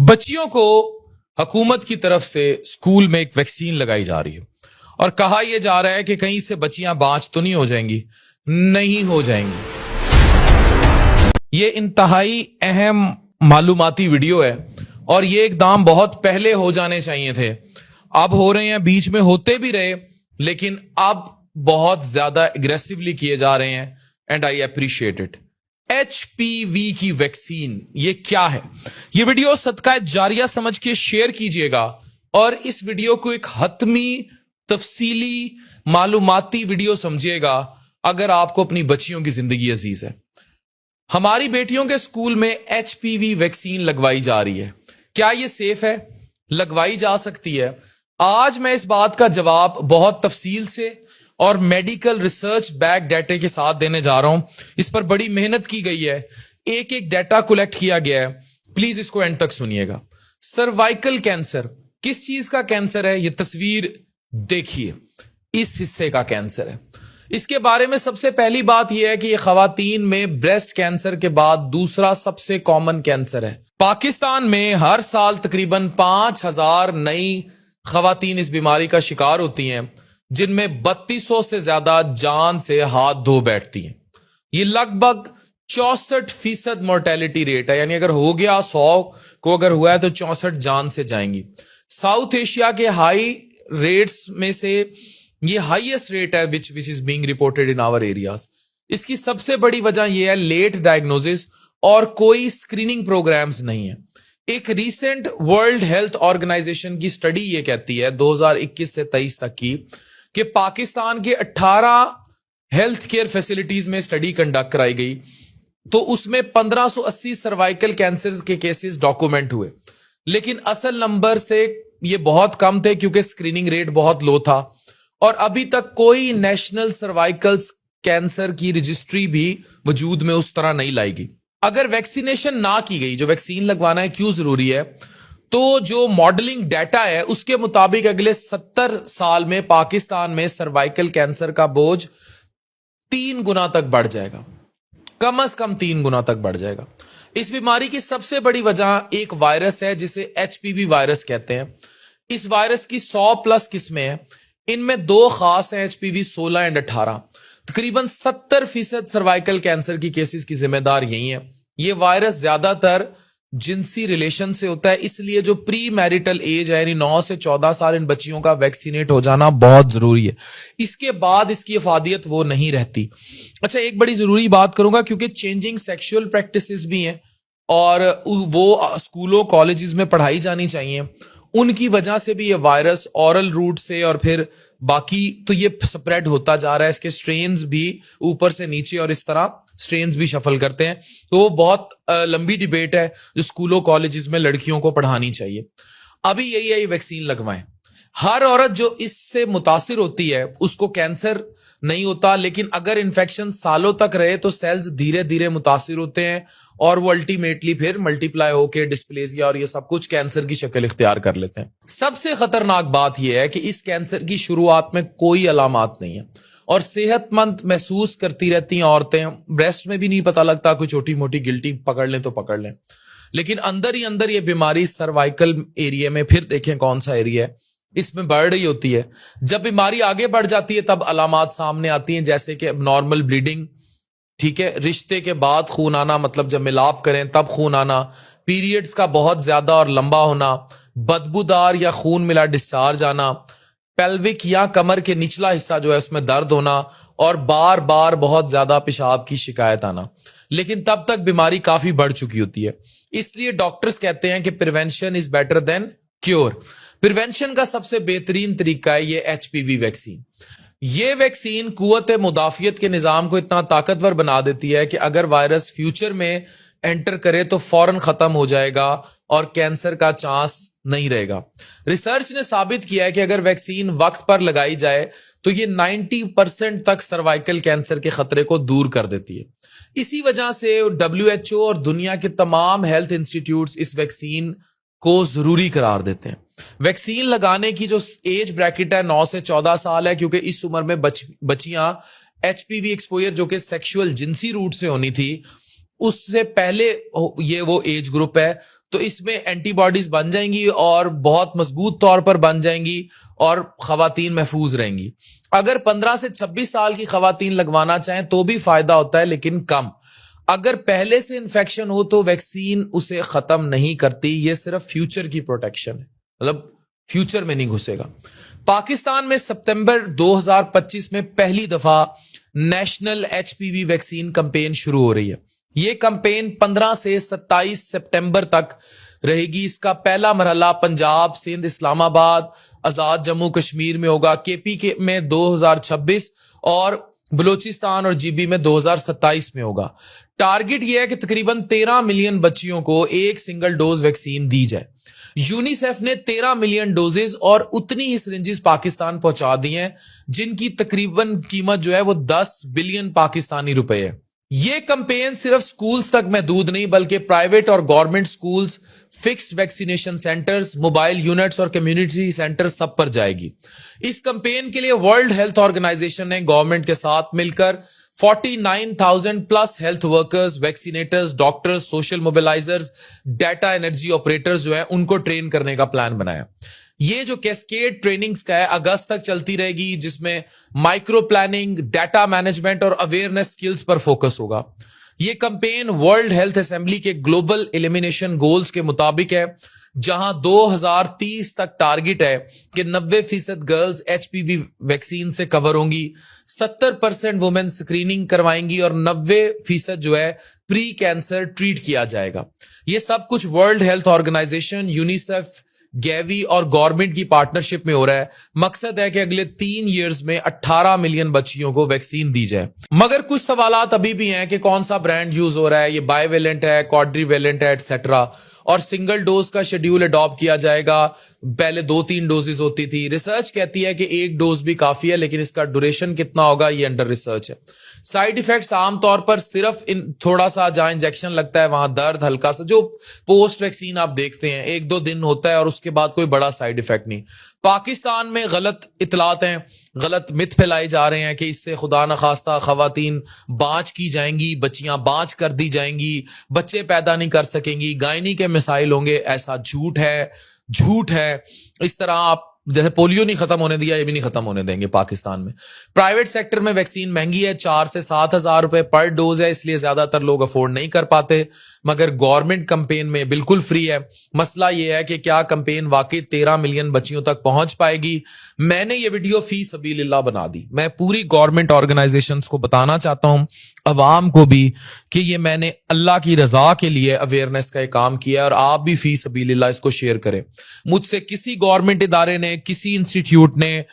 बच्चियों को हुकूमत की तरफ से स्कूल में एक वैक्सीन लगाई जा रही है और कहा यह जा रहा है कि कहीं से बच्चियां बाँच तो नहीं हो जाएंगी। नहीं हो जाएंगी। ये इंतहाई अहम मालूमाती वीडियो है और ये इकदाम बहुत पहले हो जाने चाहिए थे। अब हो रहे हैं, बीच में होते भी रहे, लेकिन अब बहुत ज्यादा एग्रेसिवली किए जा रहे हैं and I appreciate it. HPV की वैक्सीन ये क्या है? ये वीडियो सदका जारिया समझ के शेयर कीजिएगा और इस वीडियो को एक हतमी तफसीली मालूमाती वीडियो समझिएगा अगर आपको अपनी बच्चियों की जिंदगी अजीज है। हमारी बेटियों के स्कूल में एचपीवी वैक्सीन लगवाई जा रही है। क्या यह सेफ है? लगवाई जा सकती है? आज मैं इस बात का जवाब बहुत तफसील से और मेडिकल रिसर्च बैक डाटा के साथ देने जा रहा हूं। इस पर बड़ी मेहनत की गई है, एक एक डाटा कलेक्ट किया गया है। प्लीज इसको एंड तक सुनिएगा। सर्वाइकल कैंसर किस चीज का कैंसर है? यह तस्वीर देखिए, इस हिस्से का कैंसर है। इसके बारे में सबसे पहली बात यह है कि यह खवातीन में ब्रेस्ट कैंसर के बाद दूसरा सबसे कॉमन कैंसर है। पाकिस्तान में हर साल तकरीबन 5000 नई खवातीन इस बीमारी का शिकार होती हैं, जिनमें 3200 से ज्यादा जान से हाथ धो बैठती हैं। ये लगभग 64% मोर्टेलिटी रेट है, यानी अगर हो गया 100 को अगर हुआ है तो 64 जान से जाएंगी। साउथ एशिया के हाई रेट्स में से ये हाईएस्ट रेट है which is being reported in our areas. इसकी सबसे बड़ी वजह यह है लेट डायग्नोसिस और कोई स्क्रीनिंग प्रोग्राम्स नहीं है। एक रीसेंट वर्ल्ड हेल्थ ऑर्गेनाइजेशन की स्टडी ये कहती है 2021 से 23 तक की कि पाकिस्तान के 18 हेल्थ केयर फैसिलिटीज में स्टडी कंडक्ट कराई गई तो उसमें 1580 सर्वाइकल कैंसर के केसेस डॉक्यूमेंट हुए, लेकिन असल नंबर से ये बहुत कम थे क्योंकि स्क्रीनिंग रेट बहुत लो था और अभी तक कोई नेशनल सर्वाइकल कैंसर की रजिस्ट्री भी वजूद में उस तरह नहीं लाई गई। अगर वैक्सीनेशन ना की गई, जो वैक्सीन लगवाना है क्यों जरूरी है, तो जो मॉडलिंग डाटा है उसके मुताबिक अगले 70 साल में पाकिस्तान में सर्वाइकल कैंसर का बोझ 3 गुना तक बढ़ जाएगा, कम से कम 3 गुना तक बढ़ जाएगा। इस बीमारी की सबसे बड़ी वजह एक वायरस है जिसे एचपीवी वायरस कहते हैं। इस वायरस की 100+ किस्में हैं, इनमें 2 खास हैं, एचपीवी 16 एंड 18। तकरीबन 70% सर्वाइकल कैंसर की केसेस की जिम्मेदार यही है। यह वायरस ज्यादातर जिनसी रिलेशन से होता है, इसलिए जो प्री मैरिटल एज है यानी 9 से 14 साल इन बच्चियों का वैक्सीनेट हो जाना बहुत जरूरी है। इसके बाद इसकी अफादियत वो नहीं रहती। अच्छा, एक बड़ी जरूरी बात करूंगा क्योंकि चेंजिंग सेक्सुअल प्रैक्टिसेस भी हैं और वो स्कूलों कॉलेजेस में पढ़ाई जानी चाहिए। उनकी वजह से भी ये वायरस ऑरल रूट से और फिर बाकी तो ये स्प्रेड होता जा रहा है। इसके स्ट्रेन्स भी ऊपर से नीचे और इस तरह स्ट्रेन्स भी शफल करते हैं। तो वो बहुत लंबी डिबेट है जो स्कूलों कॉलेजेस में लड़कियों को पढ़ानी चाहिए। अभी यही है, ये वैक्सीन लगवाएं। हर औरत जो इससे मुतासिर होती है उसको कैंसर नहीं होता, लेकिन अगर इन्फेक्शन सालों तक रहे तो सेल्स धीरे धीरे मुतासिर होते हैं और वो अल्टीमेटली फिर मल्टीप्लाई होकर डिस्प्लेसिया और ये सब कुछ कैंसर की शक्ल इख्तियार कर लेते हैं। सबसे खतरनाक बात यह है कि इस कैंसर की शुरुआत में कोई अलामात नहीं है और सेहतमंद महसूस करती रहती हैं औरतें। ब्रेस्ट में भी नहीं पता लगता, कोई छोटी मोटी गिल्टी पकड़ लें तो पकड़ लें, लेकिन अंदर ही अंदर ये बीमारी सर्वाइकल एरिया में, फिर देखें कौन सा एरिया है, इसमें बढ़ रही होती है। जब बीमारी आगे बढ़ जाती है तब अलामात सामने आती हैं, जैसे कि नॉर्मल ब्लीडिंग, ठीक है, रिश्ते के बाद खून आना, मतलब जब मिलाप करें तब खून आना, पीरियड्स का बहुत ज्यादा और लंबा होना, बदबूदार या खून मिला डिस्चार्ज आना, पेल्विक या कमर के निचला हिस्सा जो है उसमें दर्द होना और बार बार बहुत ज्यादा पेशाब की शिकायत आना। लेकिन तब तक बीमारी काफी बढ़ चुकी होती है। इसलिए डॉक्टर्स कहते हैं कि prevention is better than cure. Prevention का सबसे बेहतरीन तरीका है ये एचपीवी वैक्सीन। ये वैक्सीन कुव्वत मुदाफियत के निजाम को इतना ताकतवर बना देती है कि अगर वायरस फ्यूचर में एंटर करे तो फौरन खत्म हो जाएगा और कैंसर का चांस नहीं रहेगा। रिसर्च ने साबित किया है कि अगर वैक्सीन वक्त पर लगाई जाए तो ये 90% तक सर्वाइकल कैंसर के खतरे को दूर कर देती है। इसी वजह से WHO और दुनिया के तमाम हेल्थ इंस्टीट्यूट्स इस वैक्सीन को जरूरी करार देते हैं। वैक्सीन लगाने की जो एज ब्रैकेट है 9 से 14 साल है, क्योंकि इस उम्र में बच्चियां एचपीवी एक्सपोजर जो कि सेक्सुअल जिनसी रूट से होनी थी उससे पहले ये वो एज ग्रुप है तो इसमें एंटीबॉडीज बन जाएंगी और बहुत मजबूत तौर पर बन जाएंगी और खवातीन महफूज रहेंगी। अगर 15 से 26 साल की खवातीन लगवाना चाहें तो भी फायदा होता है, लेकिन कम। अगर पहले से इंफेक्शन हो तो वैक्सीन उसे खत्म नहीं करती, ये सिर्फ फ्यूचर की प्रोटेक्शन है, मतलब फ्यूचर में नहीं घुसेगा। पाकिस्तान में सितंबर 2025 में पहली दफा नेशनल एचपीवी वैक्सीन कैंपेन शुरू हो रही है। यह कैंपेन 15 से 27 सितंबर तक रहेगी। इसका पहला मरहला पंजाब, सिंध, इस्लामाबाद, आजाद जम्मू कश्मीर में होगा, केपी के में 2026 और बलूचिस्तान और जीबी में 2027 में होगा। टारगेट यह है कि तकरीबन 13 मिलियन बच्चियों को एक सिंगल डोज वैक्सीन दी जाए। यूनिसेफ ने 13 मिलियन डोजेज और उतनी ही सिरिंजेस पाकिस्तान पहुंचा दी हैं, जिनकी तकरीबन कीमत जो है वो 10 बिलियन पाकिस्तानी रुपए है। ये कैंपेन सिर्फ स्कूल्स तक महदूद नहीं, बल्कि प्राइवेट और government schools, fixed vaccination centres, mobile units और कम्युनिटी सेंटर सब पर जाएगी। इस कैंपेन के लिए वर्ल्ड हेल्थ ऑर्गेनाइजेशन ने गवर्नमेंट के साथ मिलकर 49,000 plus health workers, vaccinators, doctors, social mobilisers, data एनर्जी ऑपरेटर्स जो है उनको ट्रेन करने का प्लान बनाया। ये जो कैस्केड ट्रेनिंग्स का है अगस्त तक चलती रहेगी, जिसमें माइक्रो प्लानिंग, डाटा मैनेजमेंट और अवेयरनेस स्किल्स पर फोकस होगा। ये कैंपेन वर्ल्ड हेल्थ असेंबली के ग्लोबल एलिमिनेशन गोल्स के मुताबिक है, जहां 2030 तक टारगेट है कि 90% गर्ल्स एचपीवी वैक्सीन से कवर होंगी, 70% वुमेन स्क्रीनिंग करवाएंगी और 90% जो है प्री कैंसर ट्रीट किया जाएगा। ये सब कुछ वर्ल्ड हेल्थ ऑर्गेनाइजेशन, यूनिसेफ, गैवी और गवर्नमेंट की पार्टनरशिप में हो रहा है। मकसद है कि अगले 3 इयर्स में 18 मिलियन बच्चियों को वैक्सीन दी जाए। मगर कुछ सवालात अभी भी हैं कि कौन सा ब्रांड यूज हो रहा है, ये बाइवेलेंट है, क्वाड्रीवेलेंट है, एटसेट्रा, और सिंगल डोज का शेड्यूल अडॉप्ट किया जाएगा। पहले 2-3 डोजेस होती थी। रिसर्च कहती है कि 1 डोज भी काफी है, लेकिन इसका ड्यूरेशन कितना होगा ये अंडर रिसर्च है। साइड इफेक्ट्स आमतौर पर सिर्फ थोड़ा सा जहां इंजेक्शन लगता है वहां दर्द, हल्का सा जो पोस्ट वैक्सीन आप देखते हैं 1-2 दिन होता है और उसके बाद कोई बड़ा साइड इफेक्ट नहीं। पाकिस्तान में गलत इतलात हैं, गलत मिथ फैलाए जा रहे हैं कि इससे खुदा न खास्ता खवातीन बांझ की जाएंगी, बच्चियां बांझ कर दी जाएंगी, बच्चे पैदा नहीं कर सकेंगी, गायनी के मिसाइल होंगे। ऐसा झूठ है, झूठ है। इस तरह आप जैसे पोलियो नहीं खत्म होने दिया, ये भी नहीं खत्म होने देंगे पाकिस्तान में। प्राइवेट सेक्टर में वैक्सीन महंगी है, 4 से 7 हजार रुपए पर डोज है, इसलिए ज्यादातर लोग अफोर्ड नहीं कर पाते। मगर गवर्नमेंट कैंपेन में बिल्कुल फ्री है। मसला यह है कि क्या कैंपेन वाकई 13 मिलियन बच्चियों तक पहुंच पाएगी। मैंने ये वीडियो फी सबीलिल्लाह बना दी। मैं पूरी गवर्नमेंट ऑर्गेनाइजेशंस को बताना चाहता हूं, अवाम को भी, कि ये मैंने अल्लाह की रजा के लिए अवेयरनेस का एक काम किया है और आप भी फी सबीलिल्लाह इसको शेयर करें। मुझसे किसी गवर्नमेंट इदारे ने, किसी इंस्टीट्यूट ने,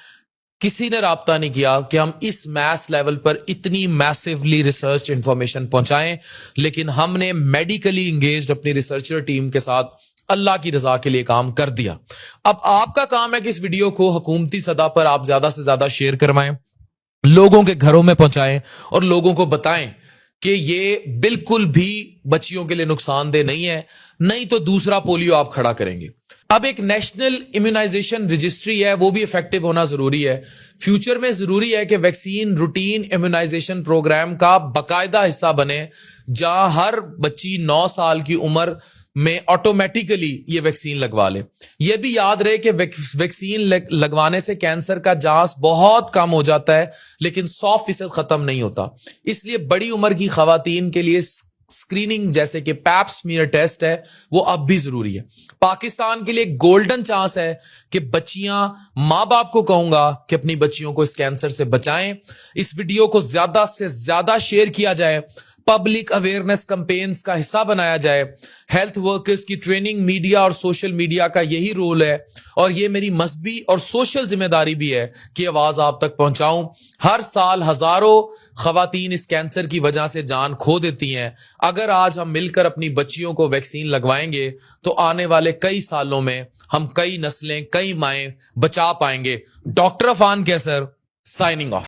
किसी ने राब्ता नहीं किया कि हम इस मैस लेवल पर इतनी मैसिवली रिसर्च इंफॉर्मेशन पहुंचाएं, लेकिन हमने मेडिकली इंगेज्ड अपनी रिसर्चर टीम के साथ अल्लाह की रजा के लिए काम कर दिया। अब आपका काम है कि इस वीडियो को हुकूमती सतह पर आप ज्यादा से ज्यादा शेयर करवाएं, लोगों के घरों में पहुंचाएं और लोगों को बताएं कि ये बिल्कुल भी बच्चियों के लिए नुकसानदेह नहीं है, नहीं तो दूसरा पोलियो आप खड़ा करेंगे। अब एक नेशनल इम्यूनाइजेशन रजिस्ट्री है, वो भी इफेक्टिव होना जरूरी है। फ्यूचर में जरूरी है कि वैक्सीन रूटीन इम्यूनाइजेशन प्रोग्राम का बकायदा हिस्सा बने, जहां हर बच्ची 9 साल की उम्र में ऑटोमेटिकली ये वैक्सीन लगवा ले। ये भी याद रहे कि वैक्सीन लगवाने से कैंसर का चांस बहुत कम हो जाता है, लेकिन 100% खत्म नहीं होता। इसलिए बड़ी उम्र की खवातीन के लिए स्क्रीनिंग जैसे कि पैप स्मीयर टेस्ट है, वो अब भी जरूरी है। पाकिस्तान के लिए गोल्डन चांस है कि बच्चियां, मां बाप को कहूंगा कि अपनी बच्चियों को इस कैंसर से बचाएं। इस वीडियो को ज्यादा से ज्यादा शेयर किया जाए, पब्लिक अवेयरनेस कैंपेन्स का हिस्सा बनाया जाए। हेल्थ वर्कर्स की ट्रेनिंग मीडिया और सोशल मीडिया का यही रोल है, और ये मेरी मजहबी और सोशल जिम्मेदारी भी है कि आवाज आप तक पहुंचाऊं। हर साल हजारों खवातीन इस कैंसर की वजह से जान खो देती हैं। अगर आज हम मिलकर अपनी बच्चियों को वैक्सीन लगवाएंगे तो आने वाले कई सालों में हम कई नस्लें, कई माएं बचा पाएंगे। डॉक्टर अफान कैसर, साइनिंग ऑफ।